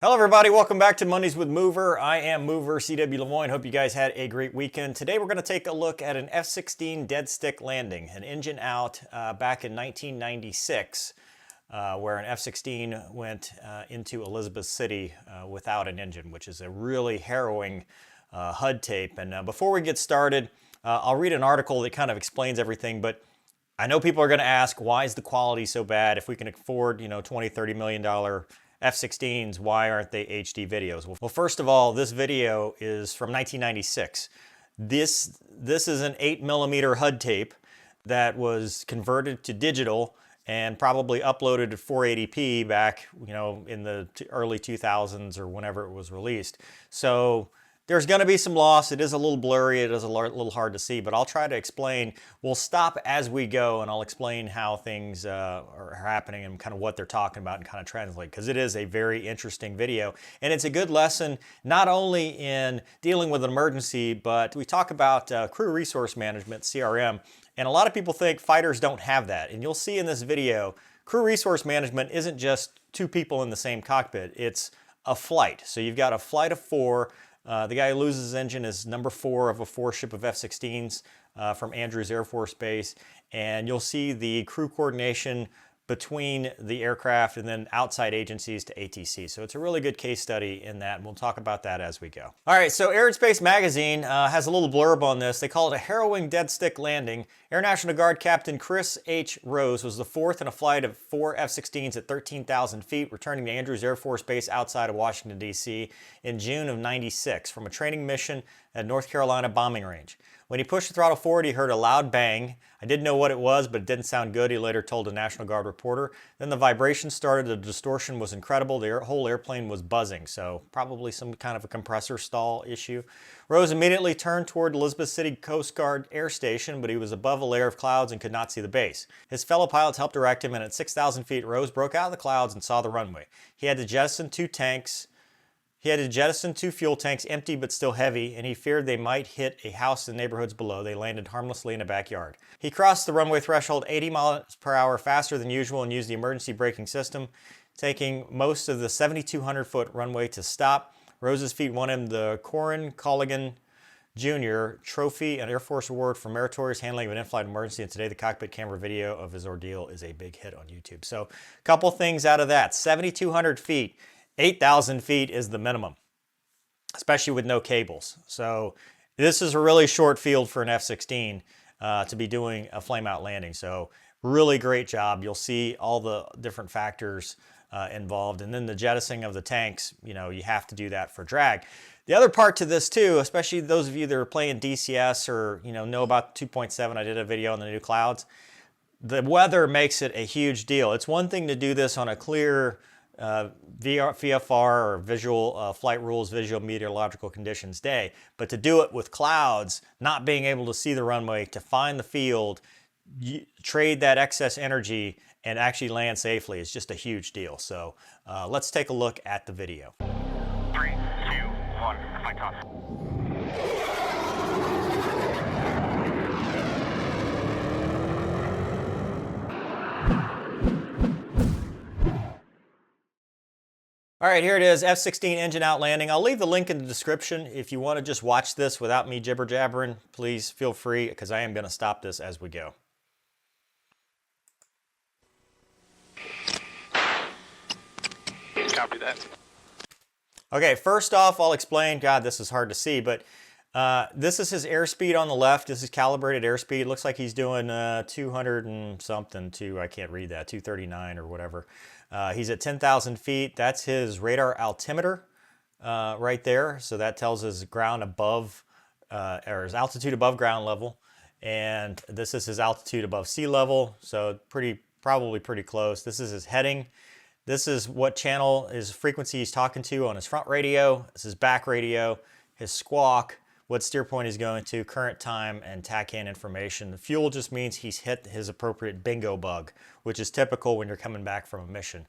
Hello everybody, welcome back to Mondays with Mover. I am Mover C.W. Lemoyne. Hope you guys had a great weekend. Today we're going to take a look at an F-16 dead stick landing, an engine out back in 1996, where an F-16 went into Elizabeth City without an engine, which is a really harrowing HUD tape. And before we get started, I'll read an article that kind of explains everything, but I know people are going to ask, why is the quality so bad? If we can afford, $20, $30 million F-16s, why aren't they HD videos? Well, first of all, this video is from 1996. This is an 8mm HUD tape that was converted to digital and probably uploaded to 480p back, in the early 2000s or whenever it was released. So there's going to be some loss. It is a little blurry. It is a little hard to see, but I'll try to explain. We'll stop as we go, and I'll explain how things are happening and kind of what they're talking about and kind of translate, because it is a very interesting video. And it's a good lesson, not only in dealing with an emergency, but we talk about crew resource management, CRM, and a lot of people think fighters don't have that. And you'll see in this video, crew resource management isn't just two people in the same cockpit. It's a flight. So you've got a flight of four. The guy who loses his engine is number 4 of a 4-ship of F-16s from Andrews Air Force Base. And you'll see the crew coordination between the aircraft and then outside agencies to ATC. So it's a really good case study in that, and we'll talk about that as we go. All right, so Air and Space Magazine has a little blurb on this. They call it a harrowing dead stick landing. Air National Guard Captain Chris H. Rose was the 4th in a flight of 4 F-16s at 13,000 feet, returning to Andrews Air Force Base outside of Washington, D.C. in June of '96 from a training mission at North Carolina bombing range. When he pushed the throttle forward, he heard a loud bang. I didn't know what it was, but it didn't sound good, he later told a National Guard reporter. Then the vibration started, the distortion was incredible, the whole airplane was buzzing, so probably some kind of a compressor stall issue. Rose immediately turned toward Elizabeth City Coast Guard Air Station, but he was above a layer of clouds and could not see the base. His fellow pilots helped direct him, and at 6,000 feet, Rose broke out of the clouds and saw the runway. He had to jettison 2 fuel tanks, empty but still heavy, and he feared they might hit a house in the neighborhoods below. They landed harmlessly in a backyard. He crossed the runway threshold 80 miles per hour faster than usual and used the emergency braking system, taking most of the 7,200-foot runway to stop. Rose's feat won him the Corin Colligan Jr. Trophy, an Air Force Award for meritorious handling of an in-flight emergency, and today the cockpit camera video of his ordeal is a big hit on YouTube. So a couple things out of that. 7,200 feet. 8,000 feet is the minimum, especially with no cables. So this is a really short field for an F-16 to be doing a flameout landing. So really great job. You'll see all the different factors involved. And then the jettisoning of the tanks, you have to do that for drag. The other part to this too, especially those of you that are playing DCS or know about 2.7, I did a video on the new clouds. The weather makes it a huge deal. It's one thing to do this on a clear VFR or visual flight rules, visual meteorological conditions day, but to do it with clouds, not being able to see the runway, to find the field, trade that excess energy and actually land safely is just a huge deal. So let's take a look at the video. 3, 2, 1, flight off. All right, here it is, F-16 engine out landing. I'll leave the link in the description. If you want to just watch this without me jibber-jabbering, please feel free, because I am going to stop this as we go. Copy that. Okay, first off, I'll explain. God, this is hard to see, but this is his airspeed on the left. This is calibrated airspeed. It looks like he's doing 200 and something I can't read that, 239 or whatever. He's at 10,000 feet. That's his radar altimeter right there. So that tells his ground above, or his altitude above ground level. And this is his altitude above sea level. So probably pretty close. This is his heading. This is what channel, his frequency he's talking to on his front radio. This is back radio, his squawk, what steer point he's going to, current time, and TACAN information. The fuel just means he's hit his appropriate bingo bug, which is typical when you're coming back from a mission.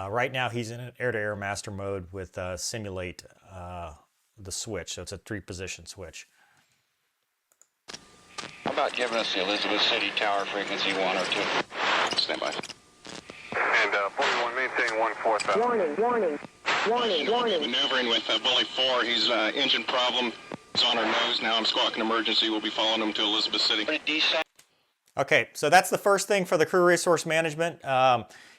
Right now he's in an air-to-air master mode with simulate the switch, so it's a 3-position switch. How about giving us the Elizabeth City Tower frequency 1 or 2? Stand by. And 41, maintain 14000. Warning, warning. Warning. Maneuvering with Bully 4. He's engine problem. He's on our nose now. I'm squawking emergency. We'll be following him to Elizabeth City. Okay, so that's the first thing for the crew resource management.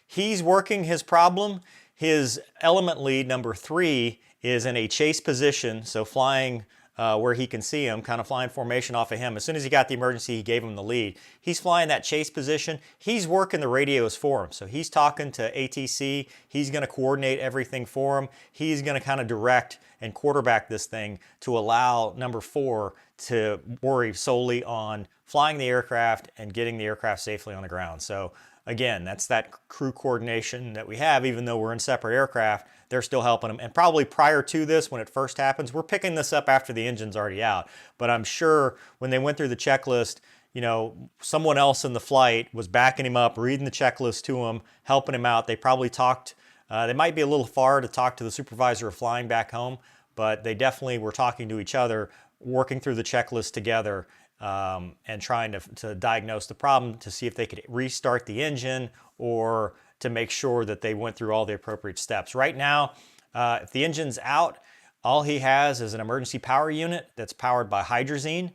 He's working his problem. His element lead, number 3, is in a chase position, so flying where he can see him, kind of flying formation off of him. As soon as he got the emergency, he gave him the lead. He's flying that chase position. He's working the radios for him. So he's talking to ATC. He's going to coordinate everything for him. He's going to kind of direct and quarterback this thing to allow number 4 to worry solely on flying the aircraft and getting the aircraft safely on the ground. So again, that's that crew coordination that we have. Even though we're in separate aircraft, they're still helping them. And probably prior to this, when it first happens, we're picking this up after the engine's already out. But I'm sure when they went through the checklist, you know, someone else in the flight was backing him up, reading the checklist to him, helping him out. They probably talked, they might be a little far to talk to the supervisor of flying back home, but they definitely were talking to each other, working through the checklist together, and trying to diagnose the problem to see if they could restart the engine or to make sure that they went through all the appropriate steps. Right now, if the engine's out, all he has is an emergency power unit that's powered by hydrazine,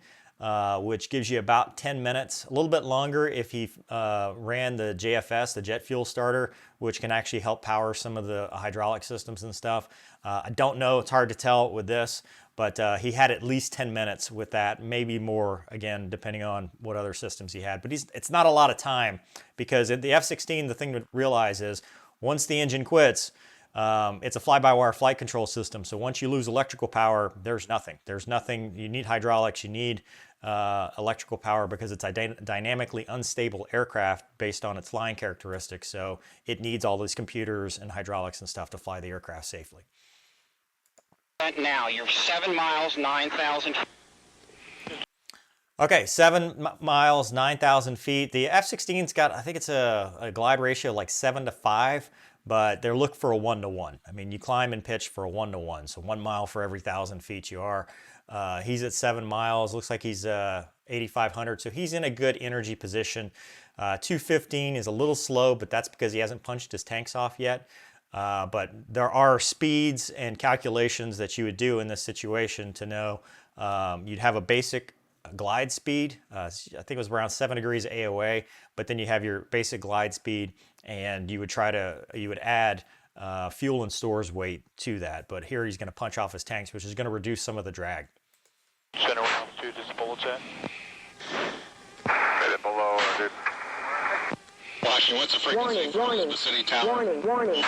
which gives you about 10 minutes, a little bit longer if he ran the JFS, the jet fuel starter, which can actually help power some of the hydraulic systems and stuff. I don't know, it's hard to tell with this, but he had at least 10 minutes with that, maybe more, again, depending on what other systems he had. But it's not a lot of time, because at the F-16, the thing to realize is once the engine quits, it's a fly-by-wire flight control system. So once you lose electrical power, there's nothing. There's nothing. You need hydraulics. You need electrical power because it's a dynamically unstable aircraft based on its flying characteristics. So it needs all these computers and hydraulics and stuff to fly the aircraft safely. Now, you're 7 miles, 9,000. Okay, 7 miles, 9,000 feet. The F-16's got, I think it's a glide ratio like 7 to 5, but they're looking for a 1 to 1. I mean, you climb and pitch for a 1 to 1, so 1 mile for every 1,000 feet you are. He's at 7 miles, looks like he's 8,500, so he's in a good energy position. 215 is a little slow, but that's because he hasn't punched his tanks off yet. But there are speeds and calculations that you would do in this situation to know. You'd have a basic glide speed. I think it was around 7 degrees AOA, but then you have your basic glide speed, and you would add fuel and stores weight to that. But here he's going to punch off his tanks, which is going to reduce some of the drag. Center altitude, this is bullet set. Right below, dude. Washington, what's the frequency for Elizabeth City Tower? Warning.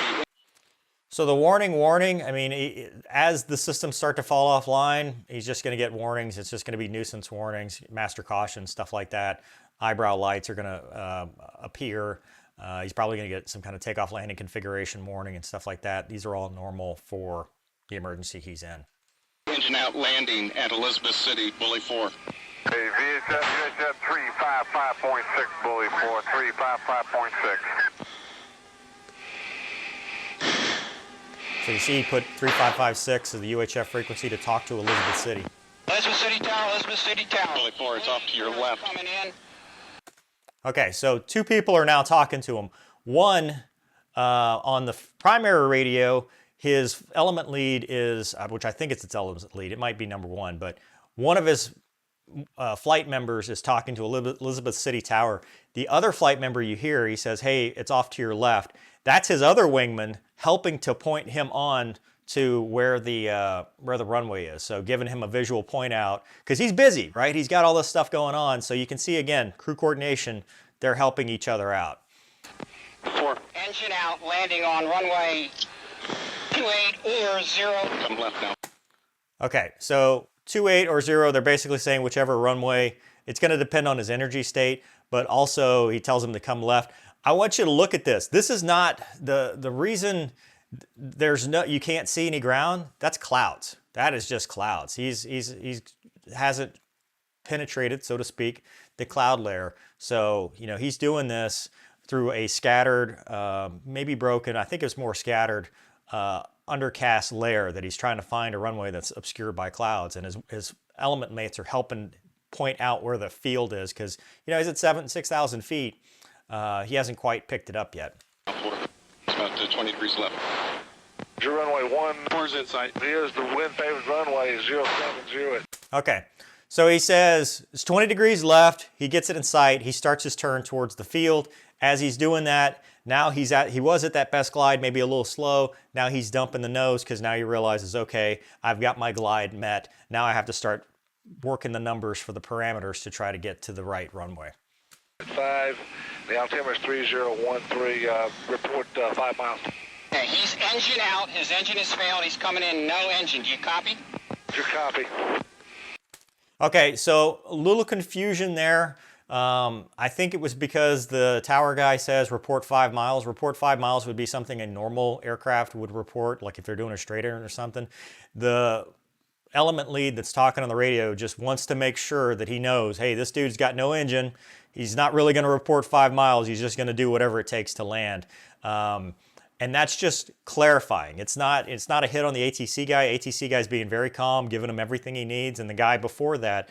So the warning, I mean, as the systems start to fall offline, he's just going to get warnings. It's just going to be nuisance warnings, master caution, stuff like that. Eyebrow lights are going to appear. He's probably going to get some kind of takeoff landing configuration warning and stuff like that. These are all normal for the emergency he's in. Engine out landing at Elizabeth City, Bully 4. Hey, VHF 355.6, Bully 4, 355.6. So you see he put 3556 as the UHF frequency to talk to Elizabeth City. Elizabeth City Tower, Elizabeth City Tower. Bully 4, it's off to your left. Coming in. Okay, so 2 people are now talking to him. One, on the primary radio, his element lead is, which I think it's its element lead, it might be number 1, but one of his flight members is talking to Elizabeth City Tower. The other flight member you hear, he says, hey, it's off to your left. That's his other wingman helping to point him on to where the runway is. So giving him a visual point out, because he's busy, right? He's got all this stuff going on. So you can see, again, crew coordination, they're helping each other out. 4. Engine out, landing on runway 28 or 0. Come left now. Okay, so 28 or 0, they're basically saying whichever runway. It's going to depend on his energy state, but also he tells him to come left. I want you to look at this. This is not the reason you can't see any ground. That's clouds. That is just clouds. He's hasn't penetrated, so to speak, the cloud layer. So, you know, he's doing this through a scattered, maybe broken, I think it's more scattered, undercast layer that he's trying to find a runway that's obscured by clouds. And his element mates are helping point out where the field is, because, you know, he's at 6,000 feet. He hasn't quite picked it up yet. It's about 20 degrees left. Your runway 1. Four's in sight. Here's the wind favored runway 070. Okay, so he says it's 20 degrees left. He gets it in sight. He starts his turn towards the field. As he's doing that, now he was at that best glide, maybe a little slow. Now he's dumping the nose because now he realizes, okay, I've got my glide met. Now I have to start working the numbers for the parameters to try to get to the right runway. 5. The altimeter is 3013. Report 5 miles. Okay, he's engine out. His engine has failed. He's coming in no engine. Do you copy? Your copy. Okay, so a little confusion there. I think it was because the tower guy says report 5 miles. Report 5 miles would be something a normal aircraft would report, like if they're doing a straight air or something. The element lead that's talking on the radio just wants to make sure that he knows, hey, this dude's got no engine. He's not really going to report 5 miles. He's just going to do whatever it takes to land. And that's just clarifying. It's not a hit on the ATC guy. ATC guy's being very calm, giving him everything he needs. And the guy before that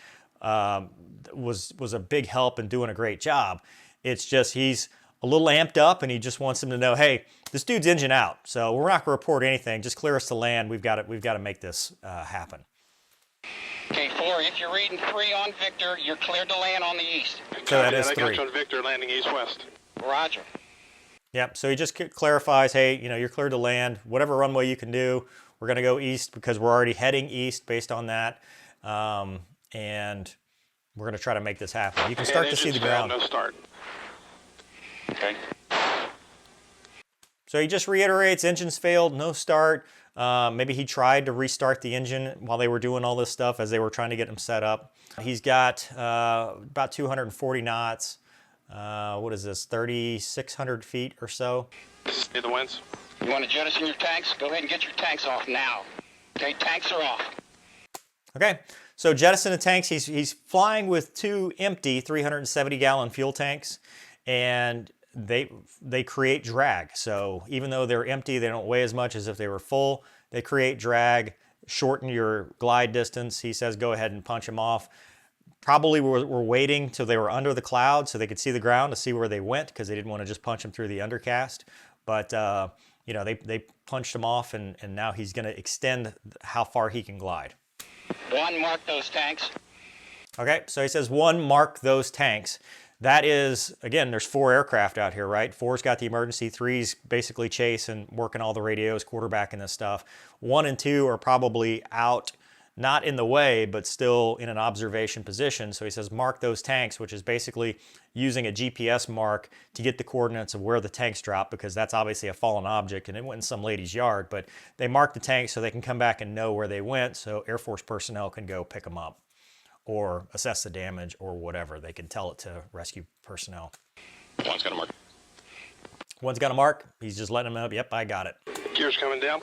was a big help and doing a great job. It's just he's a little amped up and he just wants him to know, hey, this dude's engine out. So we're not going to report anything. Just clear us to land. We've got to make this happen. Okay, 4, if you're reading 3 on Victor, you're cleared to land on the east. So that is I 3. got you on Victor, landing east-west. Roger. Yep, so he just clarifies, hey, you're cleared to land. Whatever runway you can do, we're going to go east because we're already heading east based on that. And we're going to try to make this happen. You can start to see the ground. No start. Okay. So he just reiterates, engines failed, no start. Maybe he tried to restart the engine while they were doing all this stuff as they were trying to get him set up. He's got about 240 knots. What is this, 3,600 feet or so? See the winds? You want to jettison your tanks? Go ahead and get your tanks off now. Okay, tanks are off. Okay, so jettison the tanks. He's flying with 2 empty 370-gallon fuel tanks, and they create drag. So even though they're empty, they don't weigh as much as if they were full. They create drag, shorten your glide distance. He says go ahead and punch them off. Probably were waiting till they were under the cloud so they could see the ground to see where they went because they didn't want to just punch them through the undercast. But, they punched him off, and now he's going to extend how far he can glide. 1, mark those tanks. Okay, so he says 1, mark those tanks. That is, again, there's 4 aircraft out here, right? 4's got the emergency, 3's basically chasing, working all the radios, quarterbacking this stuff. 1 and 2 are probably out, not in the way, but still in an observation position. So he says mark those tanks, which is basically using a GPS mark to get the coordinates of where the tanks drop, because that's obviously a fallen object and it went in some lady's yard. But they mark the tanks so they can come back and know where they went, so Air Force personnel can go pick them up or assess the damage or whatever. They can tell it to rescue personnel. 1's got a mark. 1's got a mark. He's just letting them know, yep, I got it. Gears coming down.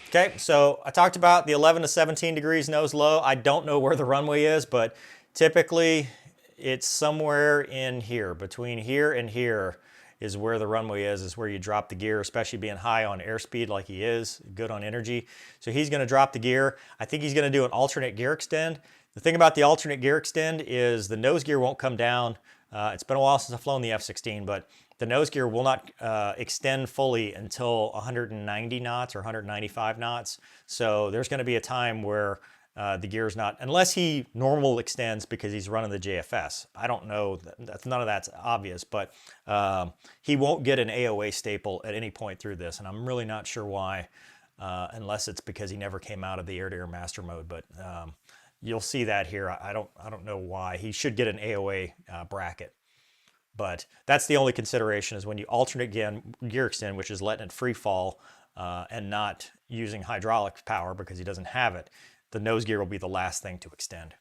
Okay, so I talked about the 11 to 17 degrees nose low. I don't know where the runway is, but typically it's somewhere in here. Between here and here is where the runway is where you drop the gear, especially being high on airspeed like he is, good on energy. So he's going to drop the gear. I think he's going to do an alternate gear extend. The thing about the alternate gear extend is the nose gear won't come down. It's been a while since I've flown the F-16, but the nose gear will not extend fully until 190 knots or 195 knots. So there's going to be a time where the gear's not, unless he normal extends because he's running the JFS. I don't know, none of that's obvious, but he won't get an AOA staple at any point through this, and I'm really not sure why, unless it's because he never came out of the air-to-air master mode, but you'll see that here. I don't know why. He should get an AOA bracket. But that's the only consideration, is when you alternate gear extend, which is letting it free fall and not using hydraulic power because he doesn't have it, the nose gear will be the last thing to extend.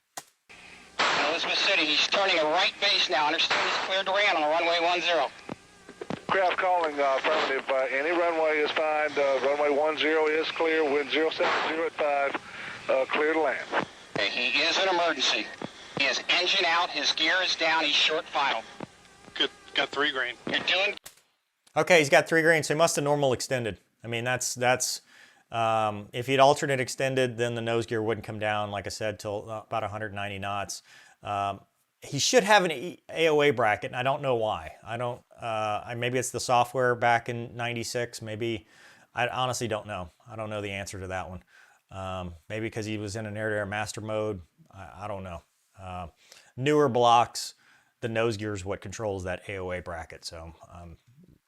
Elizabeth City, he's turning a right base now. Understand he's cleared to land on runway 10. Craft calling affirmative. Any runway is fine. Runway 10 is clear. Wind 070 at 5. Clear to land. Okay, he is an emergency. He has engine out. His gear is down. He's short final. Good. Got 3 grain. You're doing. Okay, he's got 3 grain, so he must have normal extended. I mean, that's if he'd alternate extended, then the nose gear wouldn't come down, like I said, till about 190 knots. He should have an AOA bracket, and I don't know why. I don't. Maybe it's the software back in '96. Maybe I honestly don't know. I don't know the answer to that one. Maybe because he was in an air-to-air master mode. I don't know. Newer blocks, the nose gear is what controls that AOA bracket, so I'm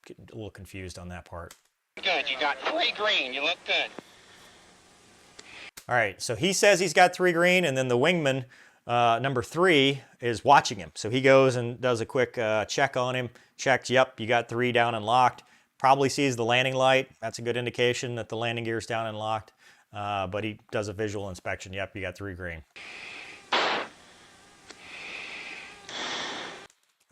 getting a little confused on that part. Good, you got 3 green, you look good. All right, so he says he's got 3 green, and then the wingman, number 3, is watching him. So he goes and does a quick check on him, checks, yep, you got 3 down and locked. Probably sees the landing light. That's a good indication that the landing gear is down and locked. But he does a visual inspection. Yep, you got 3 green.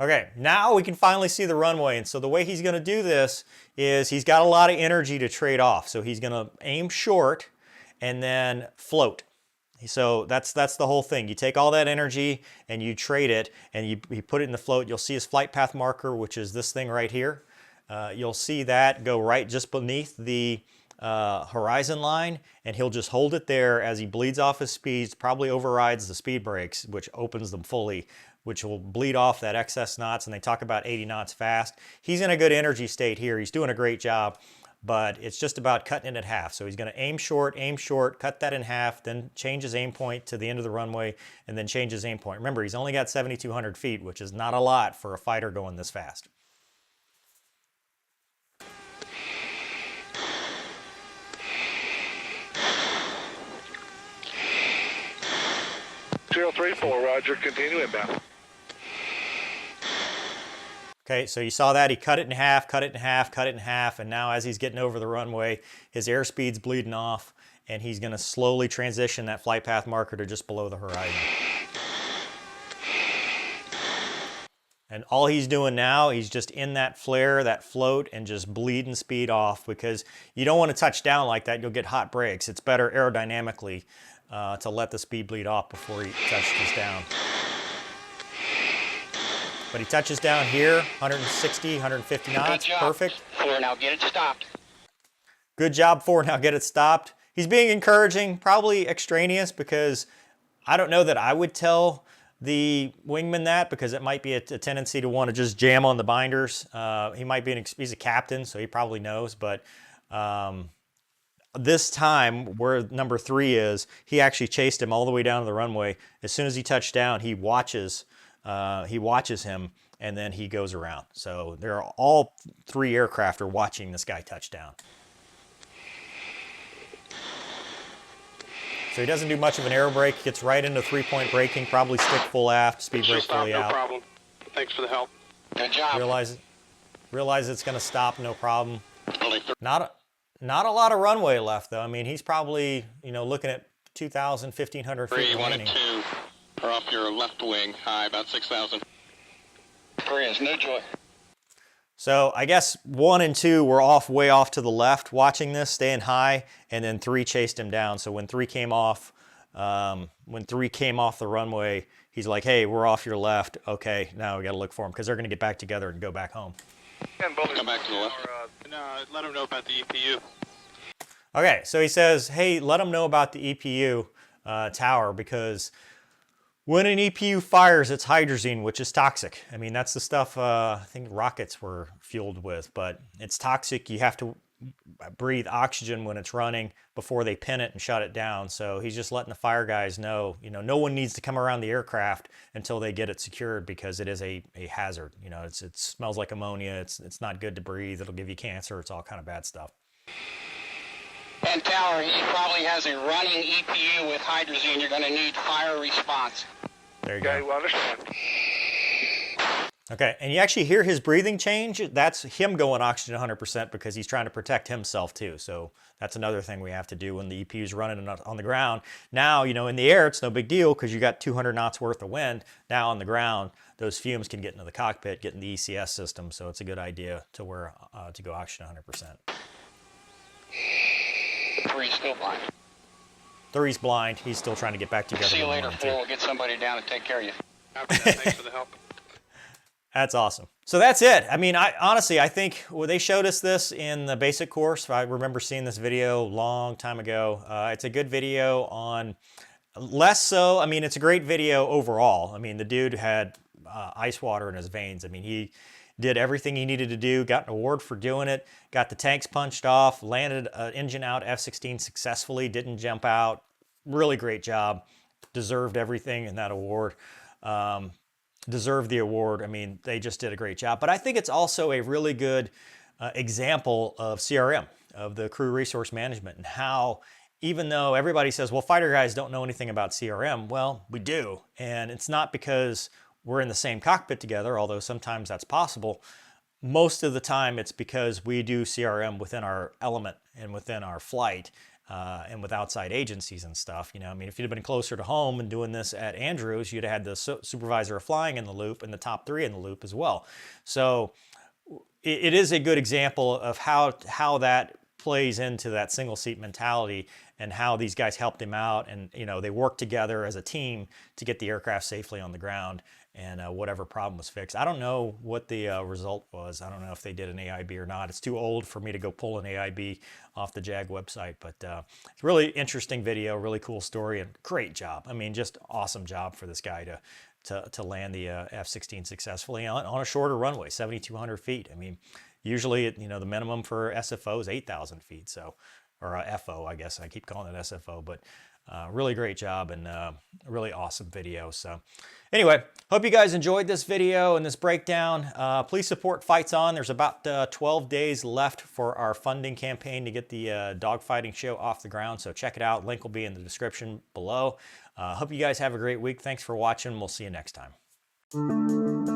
Okay, now we can finally see the runway. And so the way he's going to do this is he's got a lot of energy to trade off. So he's going to aim short and then float. So that's the whole thing. You take all that energy and you trade it and you put it in the float. You'll see his flight path marker, which is this thing right here. You'll see that go right just beneath the horizon line, and he'll just hold it there as he bleeds off his speeds, probably overrides the speed brakes, which opens them fully, which will bleed off that excess knots, and they talk about 80 knots fast. He's in a good energy state here. He's doing a great job, but it's just about cutting it in half. So he's going to aim short, cut that in half, then change his aim point to the end of the runway, and then change his aim point. Remember, he's only got 7,200 feet, which is not a lot for a fighter going this fast. 034, roger, continue inbound. Okay, so you saw that. He cut it in half, cut it in half, cut it in half, and now as he's getting over the runway, his airspeed's bleeding off, and he's going to slowly transition that flight path marker to just below the horizon. And all he's doing now, he's just in that flare, that float, and just bleeding speed off, because you don't want to touch down like that. You'll get hot brakes. It's better aerodynamically to let the speed bleed off before he touches down. But he touches down here, 160, 150 knots, perfect. 4, now get it stopped. Good job, 4, now get it stopped. He's being encouraging, probably extraneous, because I don't know that I would tell the wingman that, because it might be a tendency to want to just jam on the binders. He might be he's a captain, so he probably knows, but this time, where number 3 is, he actually chased him all the way down to the runway. As soon as he touched down, he watches him, and then he goes around. So all 3 aircraft are watching this guy touch down. So he doesn't do much of an air brake, gets right into 3-point braking, probably stick full aft, speed brake fully out. No problem. Thanks for the help. Good job. Realize it's going to stop, no problem. Only Not a lot of runway left, though. I mean, he's probably, looking at 2,000, 1,500 feet 3, 1 remaining. and 2 are off your left wing, high, about 6,000. 3 is no joy. So I guess 1 and 2 were way off to the left, watching this, staying high, and then 3 chased him down. So when 3 came off, the runway, he's like, "Hey, we're off your left. Okay, now we got to look for him, because they're going to get back together and go back home." Come back to the left. No, let him know about the EPU. Okay, so he says, "Hey, let them know about the EPU tower, because when an EPU fires, it's hydrazine, which is toxic. I mean, that's the stuff I think rockets were fueled with, but it's toxic. You have to breathe oxygen when it's running before they pin it and shut it down." So he's just letting the fire guys know, no one needs to come around the aircraft until they get it secured, because it is a hazard. It smells like ammonia. It's not good to breathe. It'll give you cancer. It's all kind of bad stuff. And Tower, he probably has a running EPU with hydrazine. You're going to need fire response. There you go. Okay, well, understand. Okay, and you actually hear his breathing change. That's him going oxygen 100%, because he's trying to protect himself too. So that's another thing we have to do when the EPU is running on the ground. Now, in the air, it's no big deal, because you got 200 knots worth of wind. Now on the ground, those fumes can get into the cockpit, get in the ECS system. So it's a good idea to go oxygen 100%. 3's still blind. 3's blind. He's still trying to get back together. See you with later, 1 and 4. 2. We'll get somebody down to take care of you. Thanks for the help. That's awesome. So that's it. I mean, honestly, I think they showed us this in the basic course. I remember seeing this video a long time ago. It's a good video on less so. I mean, it's a great video overall. I mean, the dude had ice water in his veins. I mean, did everything he needed to do, got an award for doing it, got the tanks punched off, landed an engine out F-16 successfully, didn't jump out. Really great job. Deserved everything in that award. Deserved the award. I mean, they just did a great job. But I think it's also a really good example of CRM, of the crew resource management, and how, even though everybody says, well, fighter guys don't know anything about CRM, well, we do. And it's not because we're in the same cockpit together, although sometimes that's possible. Most of the time it's because we do CRM within our element and within our flight and with outside agencies and stuff. You know, I mean, if you'd have been closer to home and doing this at Andrews, you'd have had the supervisor of flying in the loop and the top 3 in the loop as well. So it is a good example of how that plays into that single seat mentality, and how these guys helped him out, and you know, they worked together as a team to get the aircraft safely on the ground, and whatever problem was fixed. I don't know what the result was. I don't know if they did an AIB or not. It's too old for me to go pull an AIB off the JAG website, but it's a really interesting video, really cool story, and great job. I mean, just awesome job for this guy to land the F-16 successfully on a shorter runway, 7,200 feet. I mean, usually, you know, the minimum for SFO is 8,000 feet, so, or FO, I guess. I keep calling it SFO, but really great job, and a really awesome video. So anyway, hope you guys enjoyed this video and this breakdown. Please support Fights On. There's about 12 days left for our funding campaign to get the dogfighting show off the ground, so check it out. Link will be in the description below. Hope you guys have a great week. Thanks for watching. We'll see you next time.